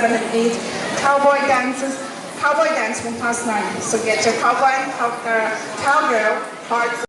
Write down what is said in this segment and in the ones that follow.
7, and 8, cowboy dance from past 9. So get your cowboy and cowgirl hearts.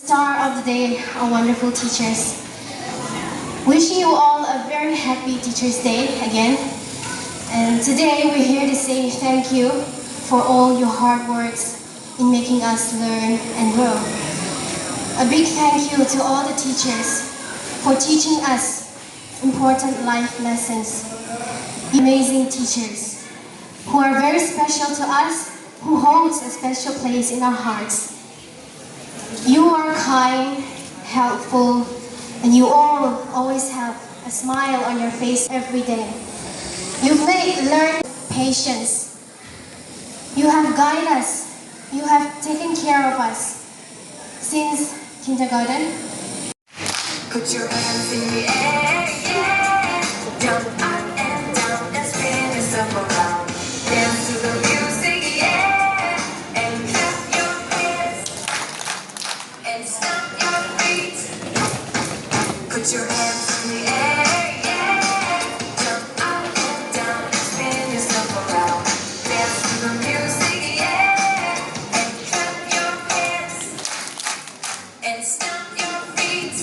Star of the day, our wonderful teachers. Wishing you all a very happy Teachers' Day again. And today we're here to say thank you for all your hard works in making us learn and grow. A big thank you to all the teachers for teaching us important life lessons. Amazing teachers who are very special to us, who holds a special place in our hearts. You are kind, helpful, and you all always have a smile on your face every day. You've learned patience. You have guided us. You have taken care of us since kindergarten. Put your hands in the air, yeah. Jump up and down and spin yourself around. Dance to the music, yeah. And clap your hands and stomp your feet. Put your hands in the air, yeah. Jump up and down and spin yourself around. Dance to the music, yeah. And clap your hands and stomp your feet.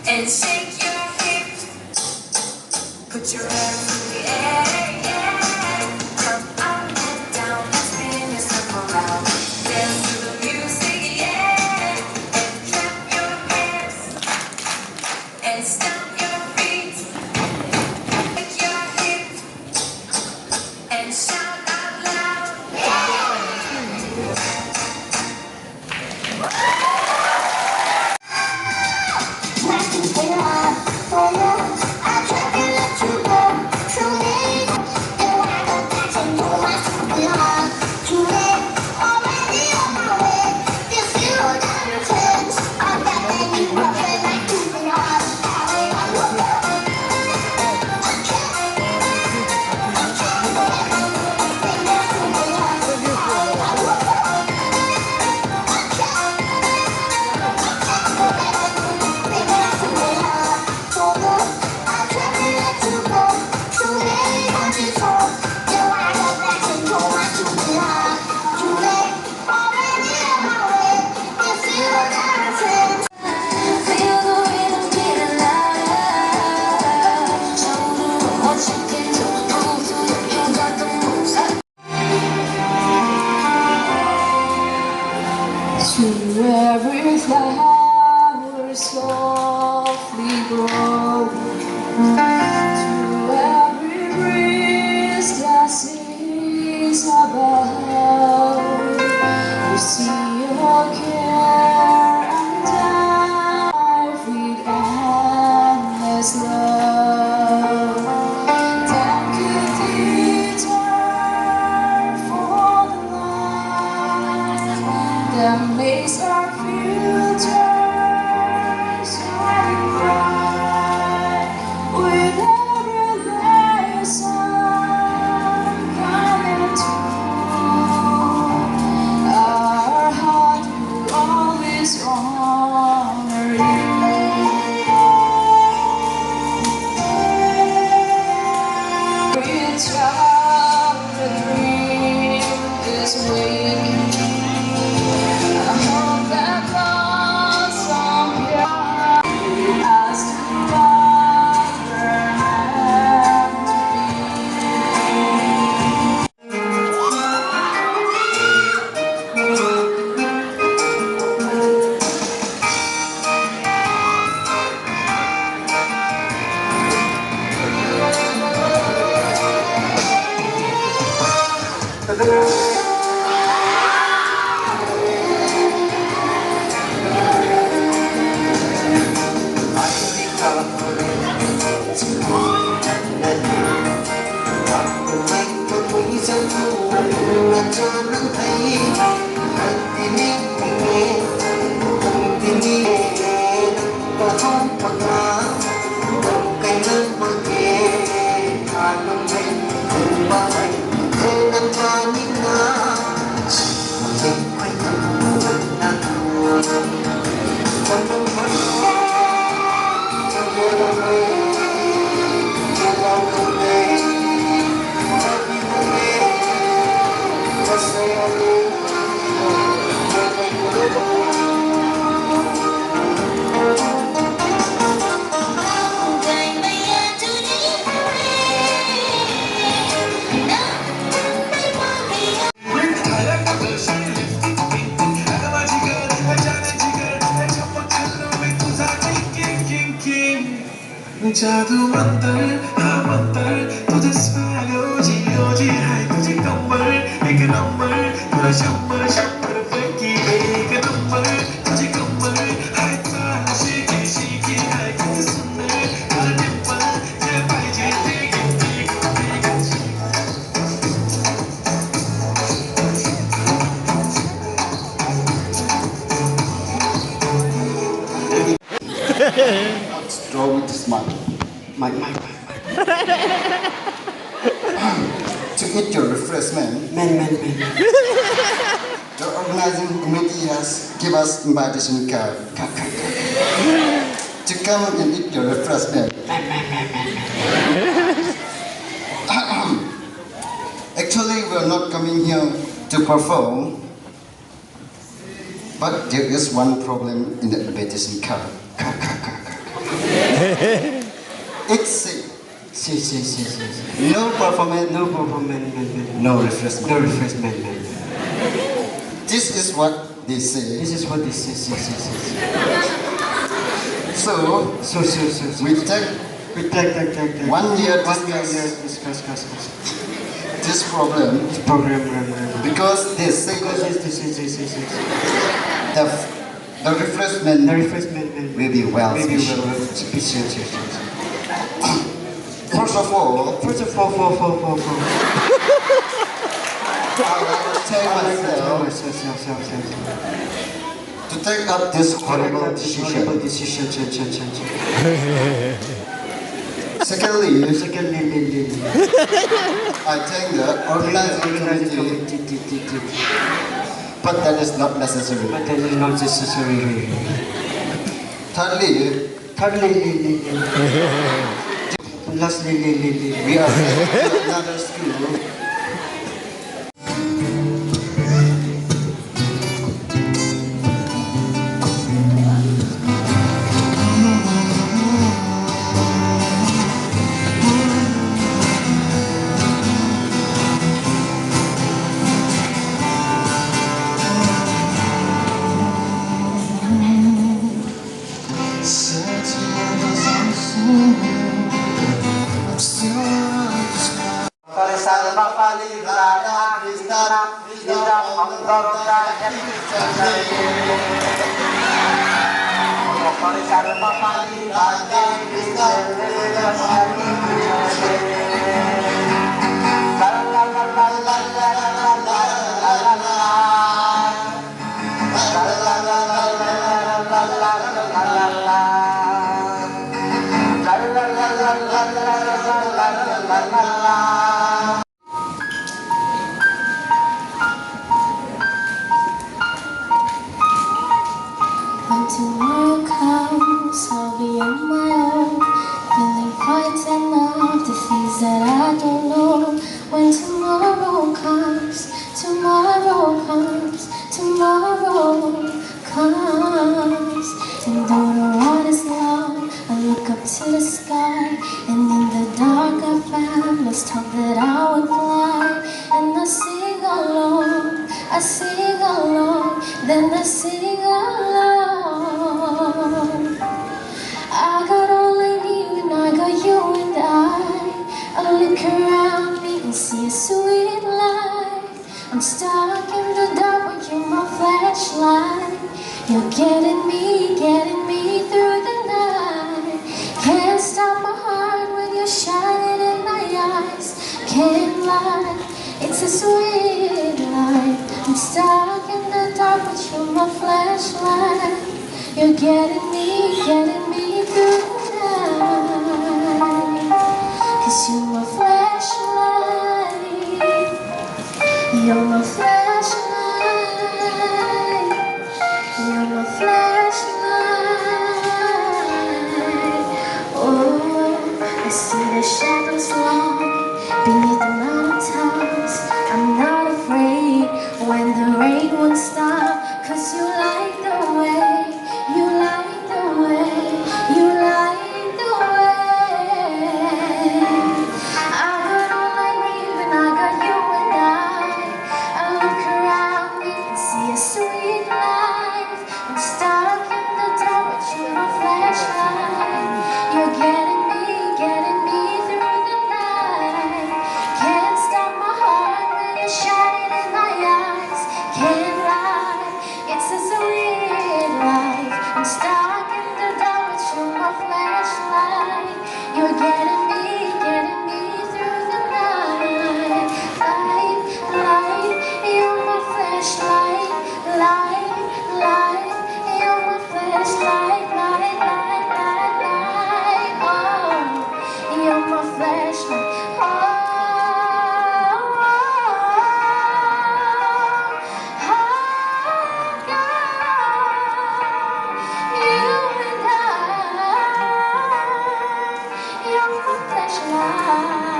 And shake your hips. Put your hands in the air, yeah. Jump up and down and spin yourself around. Dance to the music, yeah. And clap your hands and stomp your feet. Shake your hips and shout out loud. जादू मंतर हाँ मंतर तुझे स्वागोजी ओजी हाय तुझे कमर एक number पूरा शंबर शंबर फेंकी एक नंबर तुझे कमर हाय ताला शेकी शेकी हाय तुझे सुंदर पूरा डिंपल ये पाइजे take What's wrong with this man? Mike. To eat your refreshment, Man. the organizing committee has given us invitation card to come and eat your refreshment. Actually, we are not coming here to perform, but there is one problem in the invitation card. It's sick. No performance, no refreshment. This is what they say. So we take 1 year discuss this problem because they say the refreshment will be well special. First of all, I will tell myself to take up this horrible decision. Secondly, I thank the organizing committee, but that is not necessary. Thirdly, we are at another school. When tomorrow comes, I'll be on my own, feeling frightened of the things that I don't know. When tomorrow comes, and though the road is long, I look up to the sky, and in the dark I found, let's talk that can't lie, it's a sweet life. I'm stuck in the dark, but you're my flashlight. You're getting me through the night. 'Cause you're my flashlight. You're my flashlight. You're my flashlight. Oh, I see the shadows long beneath the mountains. I'm not afraid when the rain won't stop. 'Cause you light the way. You light the way. You light the way. I got all I need and I got you and I look around me and see a sweet life. I'm stuck in the dark, but you're a flashlight. You're getting me through the night. Can't stop my heart when it's shining in my eyes. Can't lie, it's a sweet life. I'm stuck in the dark, but you're my flashlight. You're getting me through the night. Light, light, you're my flashlight. Light, light, you're my flashlight. Light, light, light, light. Oh, you're my flashlight. Oh, you and I, you're my flashlight.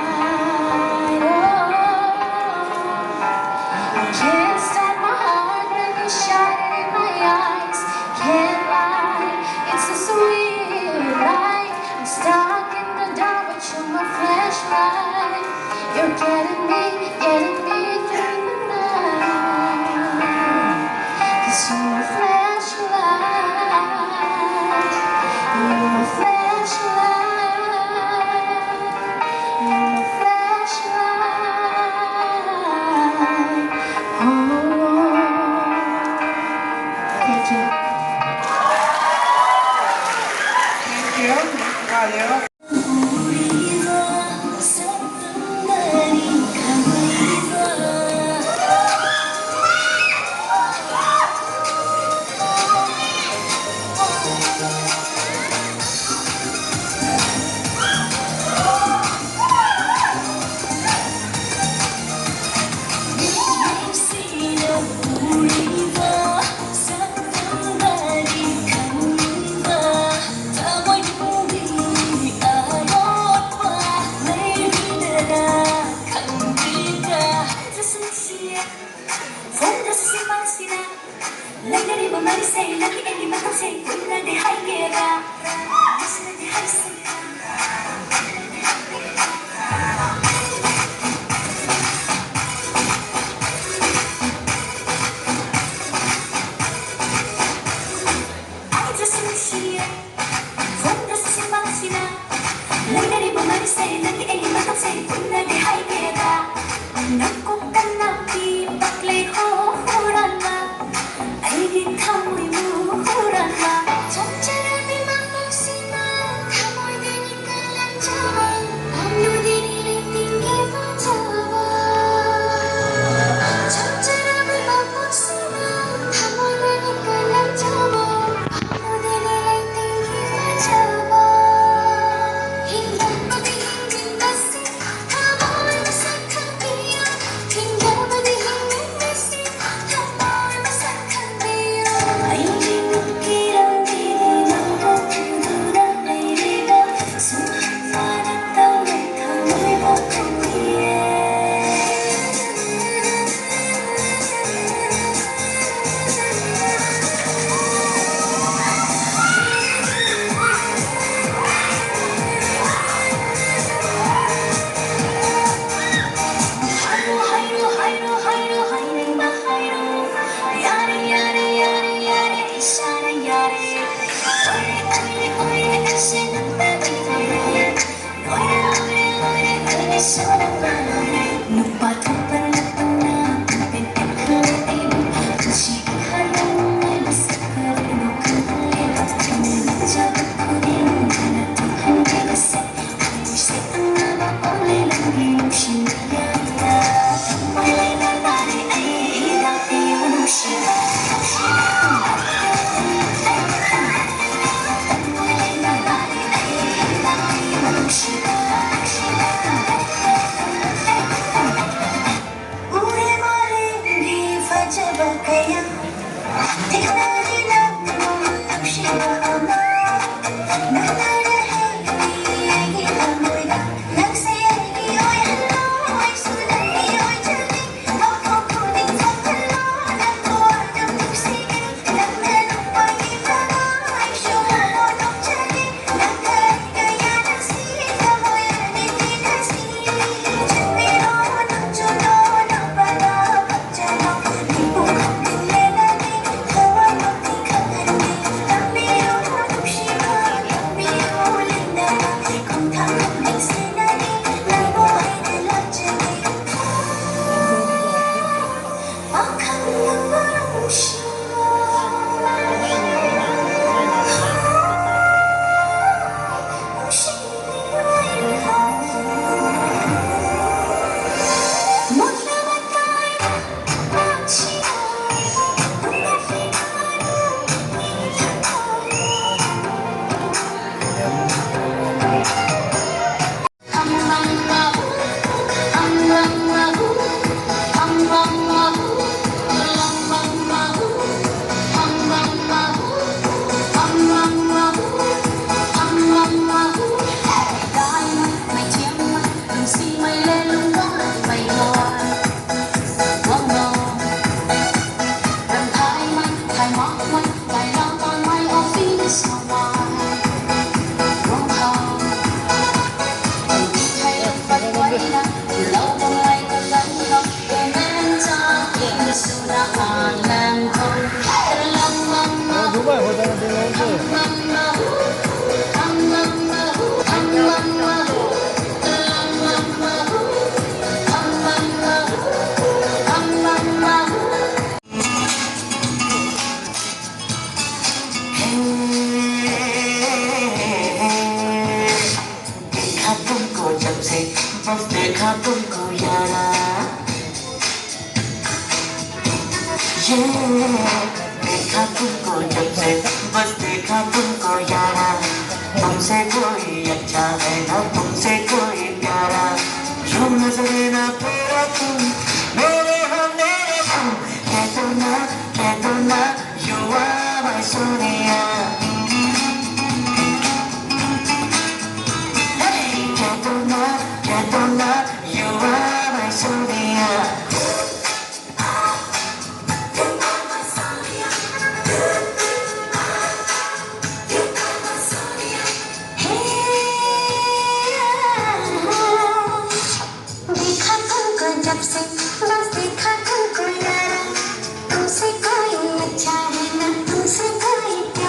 I can't stop my heart when you shine in my eyes. Can't lie, it's a sweet light. I'm stuck in the dark, but you're my flashlight. You're getting me through the night. 'Cause you're my flashlight. You're my flashlight. You're my flashlight. Oh, thank you. Thank you. Valeu. Only 누가 보자는 데는 देखा तुमको जब से बस देखा तुमको यारा देखा तुमको जब से बस देखा तुमको यारा तुमसे कोई अच्छा है ना तुमसे कोई प्यारा यूं नजरे ना फेरा तुम मेरे हम मेरे तुम कह दो ना you are my Sonia Kedona, you are my Sonia. देखा तुमको जब से बस देखा तुमको यारा तुमसे कोई अच्छा है ना तुमसे कोई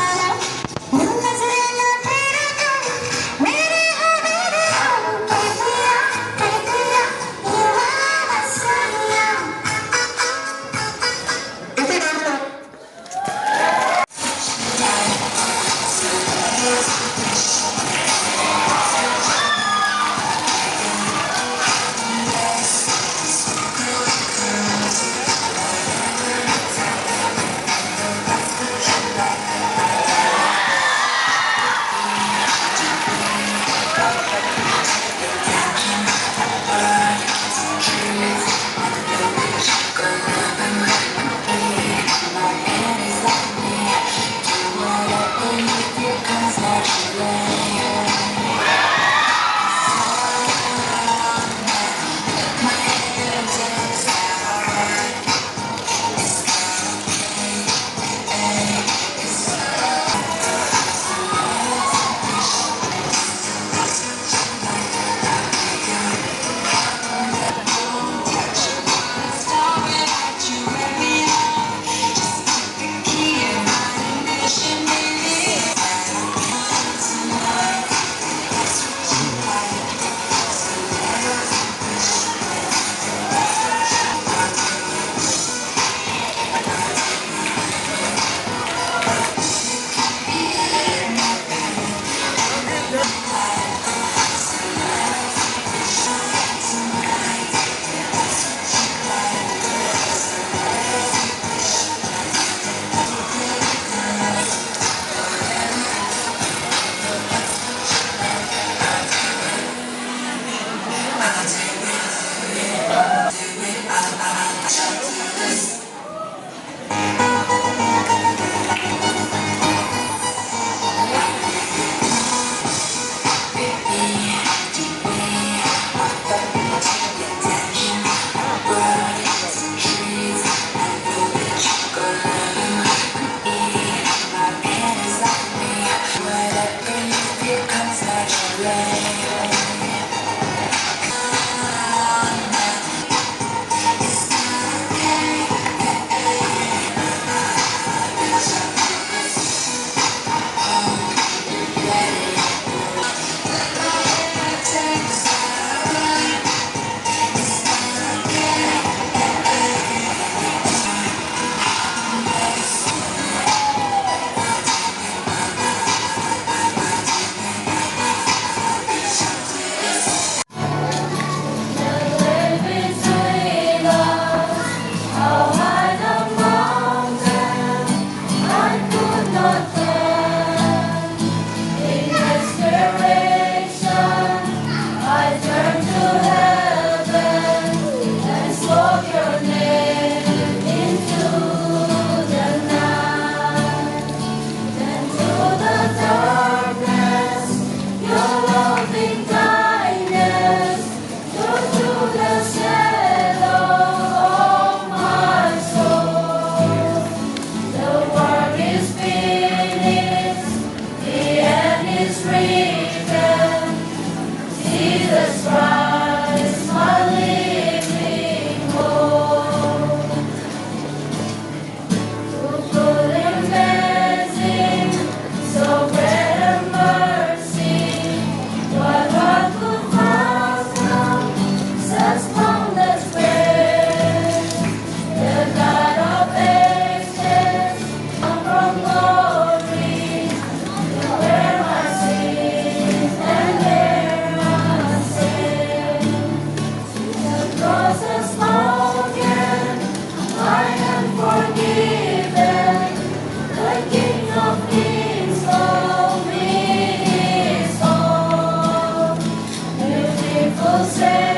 Say